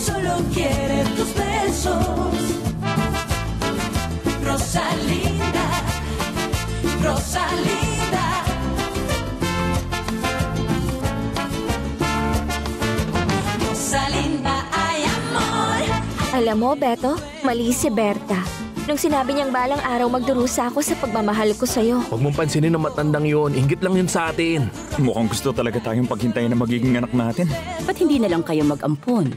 solo quiere tus besos. Rosalinda, Rosalinda. Rosalinda, ay amor. Alam mo, Beto, mali si Berta. Nung sinabi niyang balang araw magdurusa ako sa pagmamahal ko sa'yo. Huwag mong pansinin ang matandang yun. Inggit lang yun sa atin. Mukhang gusto talaga tayong paghintayin na magiging anak natin. Ba't hindi na lang kayo mag-ampon?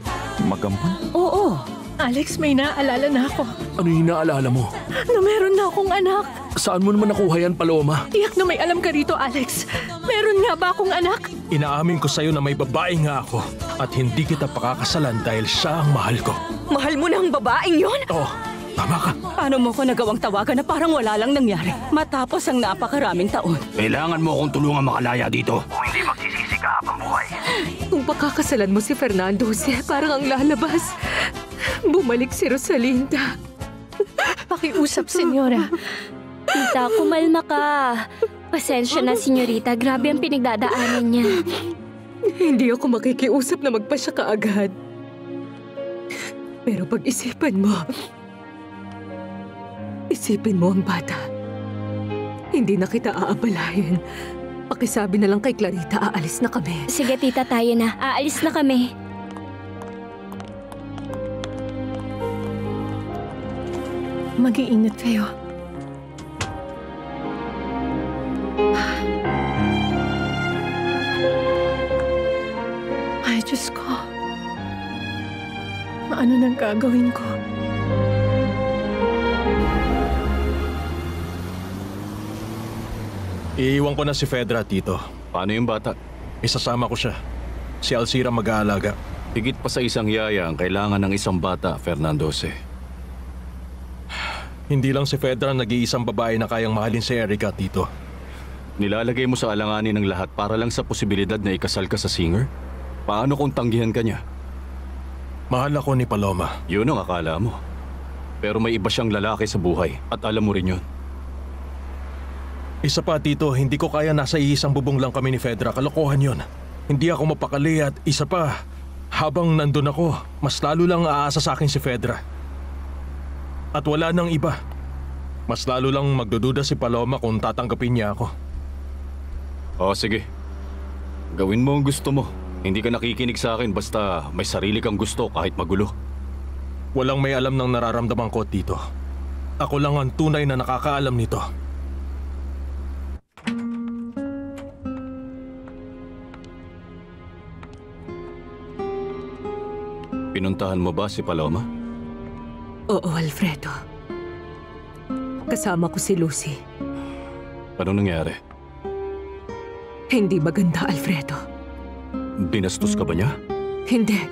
Magampon? Oo. Alex, may naalala na ako. Ano yung naalala mo? Na meron na akong anak. Saan mo naman nakuha yan, Paloma? Tiyak na may alam ka rito, Alex. Meron nga ba akong anak? Inaamin ko sa'yo na may babae nga ako. At hindi kita pakakasalan dahil siya ang mahal ko. Mahal mo na ang babaeng yon? Oh, tama ka. Paano mo ko nagawang tawagan na parang wala lang nangyari matapos ang napakaraming taon? Kailangan mo akong tulungan makalaya dito. Kung pakakasalan mo si Fernando Jose, parang ang lalabas. Bumalik si Rosalinda. Pakiusap, senyora. Tita, kumalma ka. Pasensya na, senyorita. Grabe ang pinagdadaanan niya. Hindi ako makikiusap na magpasya kaagad. Pero pag-isipan mo, isipin mo ang bata. Hindi na kita aabalahin. Pakisabi na lang kay Clarita, aalis na kami. Sige, tita, tayo na. Aalis na kami. Mag-iingat kayo. Ay, Diyos ko. Ano nang gagawin ko? Iiwan ko na si Fedra, Tito. Paano yung bata? Isasama ko siya. Si Alcira mag-aalaga. Higit pa sa isang yaya ang kailangan ng isang bata, Fernando Jose. Hindi lang si Fedra nag-iisang babae na kayang mahalin si Erica, Tito. Nilalagay mo sa alanganin ng lahat para lang sa posibilidad na ikasal ka sa singer? Paano kung tanggihan ka niya? Mahal ako ni Paloma. Yun ang akala mo. Pero may iba siyang lalaki sa buhay at alam mo rin yun. Isa pa, Tito, hindi ko kaya nasa iisang bubong lang kami ni Fedra. Kalokohan yun. Hindi ako mapakali at isa pa, habang nandun ako, mas lalo lang aasa sa akin si Fedra. At wala nang iba. Mas lalo lang magdududa si Paloma kung tatanggapin niya ako. O sige, gawin mo ang gusto mo. Hindi ka nakikinig sa akin basta may sarili kang gusto kahit magulo. Walang may alam ng nararamdaman ko, Tito. Ako lang ang tunay na nakakaalam nito. Pinuntahan mo ba si Paloma? Oo, Alfredo. Kasama ko si Lucy. Anong nangyari? Hindi maganda, Alfredo. Binastos ka ba niya? Hindi.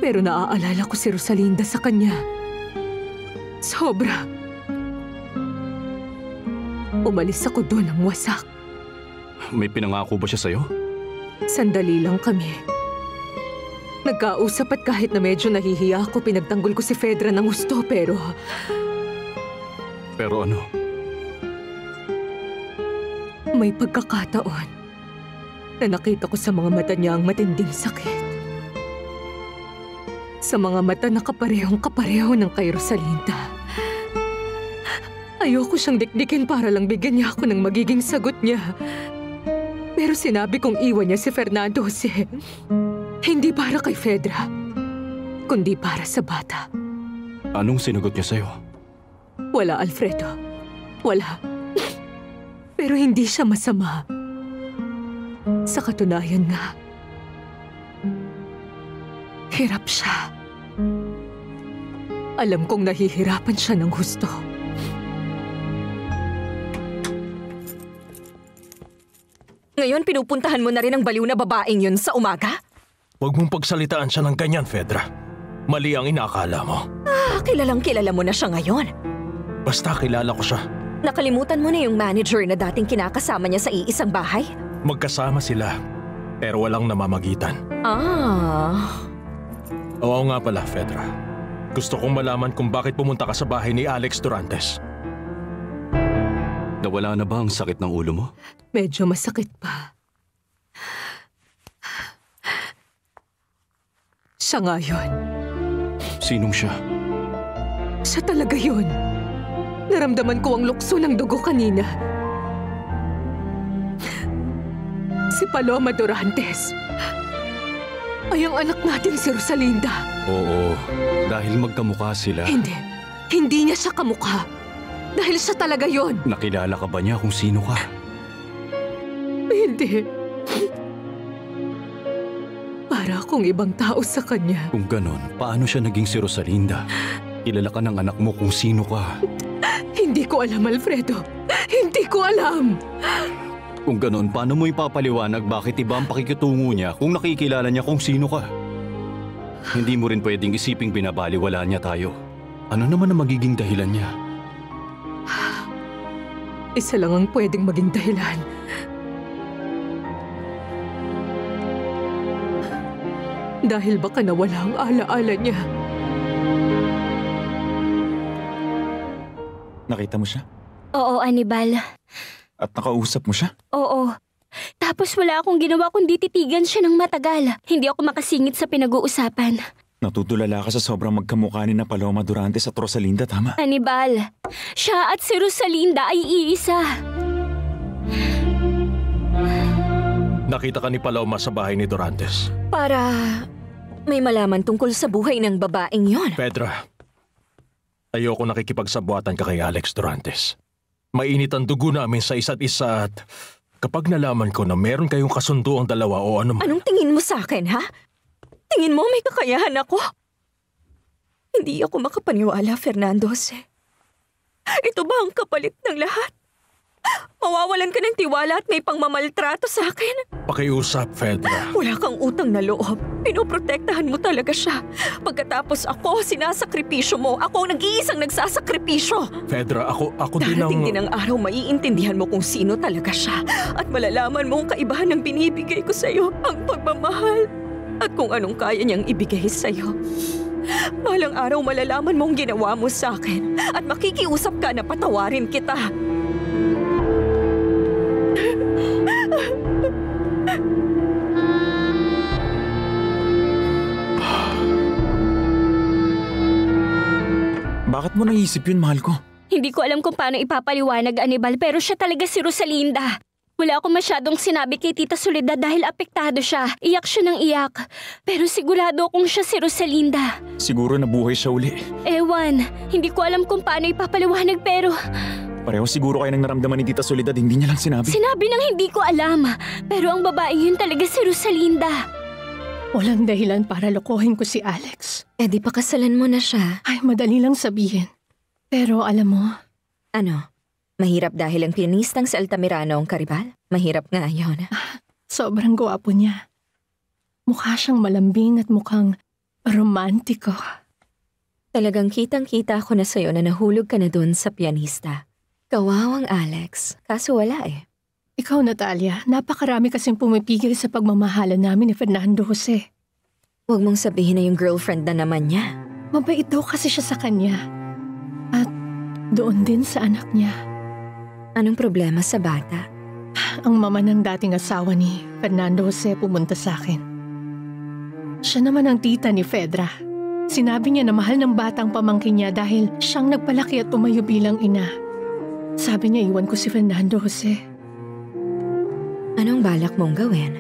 Pero naaalala ko si Rosalinda sa kanya. Sobra. Umalis ako doon ng wasak. May pinangako ba siya sa'yo? Sandali lang kami. Nagkausap at kahit na medyo nahihiya ako, pinagtanggol ko si Fedra ng gusto, pero... Pero ano? May pagkakataon na nakita ko sa mga mata niya ang matinding sakit. Sa mga mata na kaparehong-kapareho ng kay Rosalinda. Ayoko siyang dikdikin para lang bigyan niya ako ng magiging sagot niya. Pero sinabi kong iwan niya si Fernando Jose. Hindi para kay Fedra, kundi para sa bata. Anong sinagot niya sa'yo? Wala, Alfredo. Wala. Pero hindi siya masama. Sa katunayan nga, hirap siya. Alam kong nahihirapan siya ng husto. Ngayon pinupuntahan mo na rin ang baliw na babaeng yun sa umaga? Huwag mong pagsalitaan siya ng ganyan, Fedra. Mali ang inaakala mo. Kilalang kilala mo na siya ngayon. Basta kilala ko siya. Nakalimutan mo na yung manager na dating kinakasama niya sa iisang bahay? Magkasama sila, pero walang namamagitan. Oo nga pala, Fedra. Gusto kong malaman kung bakit pumunta ka sa bahay ni Alex Durantes. Nawala na ba ang sakit ng ulo mo? Medyo masakit pa. Siya nga yun. Sinong siya? Siya talaga yun. Naramdaman ko ang lukso ng dugo kanina. Si Paloma Durantes. Ay ang anak natin si Rosalinda. Oo, dahil magkamukha sila. Hindi. Hindi niya siya kamukha. Dahil siya talaga yun. Nakilala ka ba niya kung sino ka? Hindi. Para akong ibang tao sa kanya. Kung ganon, paano siya naging si Rosalinda? Kilala ka ng anak mo kung sino ka. Hindi ko alam, Alfredo. Hindi ko alam. Kung ganon, paano mo ipapaliwanag bakit iba ang pakikitungo niya kung nakikilala niya kung sino ka? Hindi mo rin pwedeng isiping binabaliwala niya tayo. Ano naman ang magiging dahilan niya? Isa lang ang pwedeng maging dahilan. Dahil baka nawala ang alaala niya. Nakita mo siya? Oo, Anibal. At nakausap mo siya? Oo. Tapos wala akong ginawa kundi titigan siya ng matagal. Hindi ako makasingit sa pinag-uusapan. Natutulala ka sa sobrang magkamukha ni na Paloma Durantes at Rosalinda, tama? Anibal, siya at si Rosalinda ay iisa. Nakita ka ni Paloma sa bahay ni Durantes. Para may malaman tungkol sa buhay ng babaeng yon. Pedra, ayoko nakikipagsabuatan ka kay Alex Durantes. Mainit ang dugo namin sa isa't isa at kapag nalaman ko na meron kayong kasundo ang dalawa o ano man. Anong tingin mo sa akin, ha? Tingin mo may kakayahan ako? Hindi ako makapaniwala, Fernando Jose. Ito ba ang kapalit ng lahat? Mawawalan ka ng tiwala at may pangmamaltrato sa akin? Pakiusap, Fedra. Wala kang utang na loob. Pinoprotektahan mo talaga siya. Pagkatapos ako, sinasakripisyo mo. Ako ang nag-iisang nagsasakripisyo. Fedra, ako din ang... Darating din ang araw, maiintindihan mo kung sino talaga siya. At malalaman mo ang kaibahan ng binibigay ko sa'yo, ang pagmamahal. At kung anong kaya niyang ibigay sa'yo. Balang araw, malalaman mo ang ginawa mo sa akin. At makikiusap ka na patawarin kita. Bakit mo naisip yun, mahal ko? Hindi ko alam kung paano ipapaliwanag, Anibal, pero siya talaga si Rosalinda. Wala akong masyadong sinabi kay Tita Soledad dahil apektado siya. Iyak siya ng iyak. Pero sigurado akong siya si Rosalinda. Siguro nabuhay siya uli. Ewan, hindi ko alam kung paano ipapaliwanag pero... Pareho siguro kayo nang naramdaman ni Tita Soledad, hindi niya lang sinabi. Sinabi nang hindi ko alam. Pero ang babae yun talaga si Rosalinda. Walang dahilan para lokohin ko si Alex. Eh di pakasalan mo na siya. Ay, madali lang sabihin. Pero alam mo, Ano? Mahirap dahil ang pianistang si Altamirano ang karibal? Mahirap nga yun. sobrang gwapo niya. Mukha siyang malambing at mukhang romantiko. Talagang kitang-kita ko na sa'yo na nahulog ka na dun sa pianista. Kawawang Alex, kaso wala eh. Ikaw, Natalia, napakarami kasing pumipigil sa pagmamahalan namin ni Fernando Jose. Huwag mong sabihin na yung girlfriend na naman niya. Mabait daw kasi siya sa kanya. At doon din sa anak niya. Anong problema sa bata? Ang mama ng dating asawa ni Fernando Jose pumunta sa akin. Siya naman ang tita ni Fedra. Sinabi niya na mahal ng batang pamangkin niya dahil siyang nagpalaki at tumayo bilang ina. Sabi niya iwan ko si Fernando Jose. Anong balak mong gawin?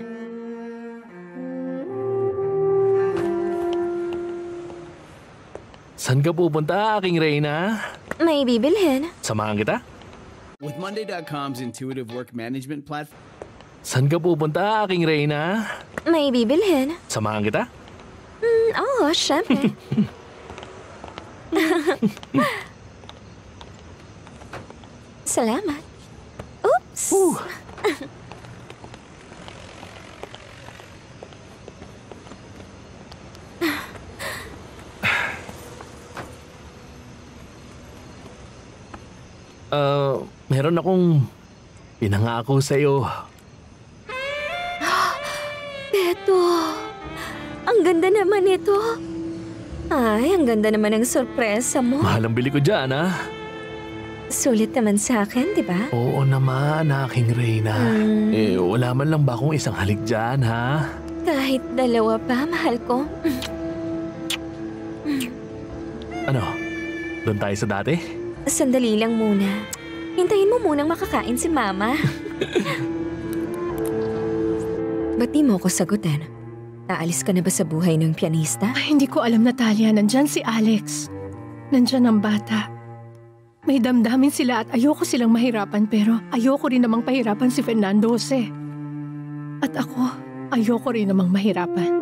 Saan ka pupunta, aking Reyna? May bibilhin. Samahan kita? With Monday.com's intuitive work management platform. Saan ka pupunta, aking Reyna? May bibilhin. Samahan kita? Oo, syempre. Salamat. Oops! Meron akong pinangako sa'yo. Beto, ang ganda naman ito. Ay, ang ganda naman ng sorpresa mo. Mahal ang bili ko dyan, ha? Sulit naman sa akin, di ba? Oo naman, aking Reyna. Wala man lang ba akong isang halik dyan, ha? Kahit dalawa pa, mahal ko. Ano? Doon tayo sa dati? Sandali lang muna. Hintayin mo munang makakain si Mama. Ba't di mo ko sagutin? Aalis ka na ba sa buhay ng pianista? Ay, hindi ko alam, Natalia. Nandyan si Alex. Nandyan ang bata. May damdamin sila at ayoko silang mahirapan pero ayoko rin namang pahirapan si Fernando Jose. At ako, ayoko rin namang mahirapan.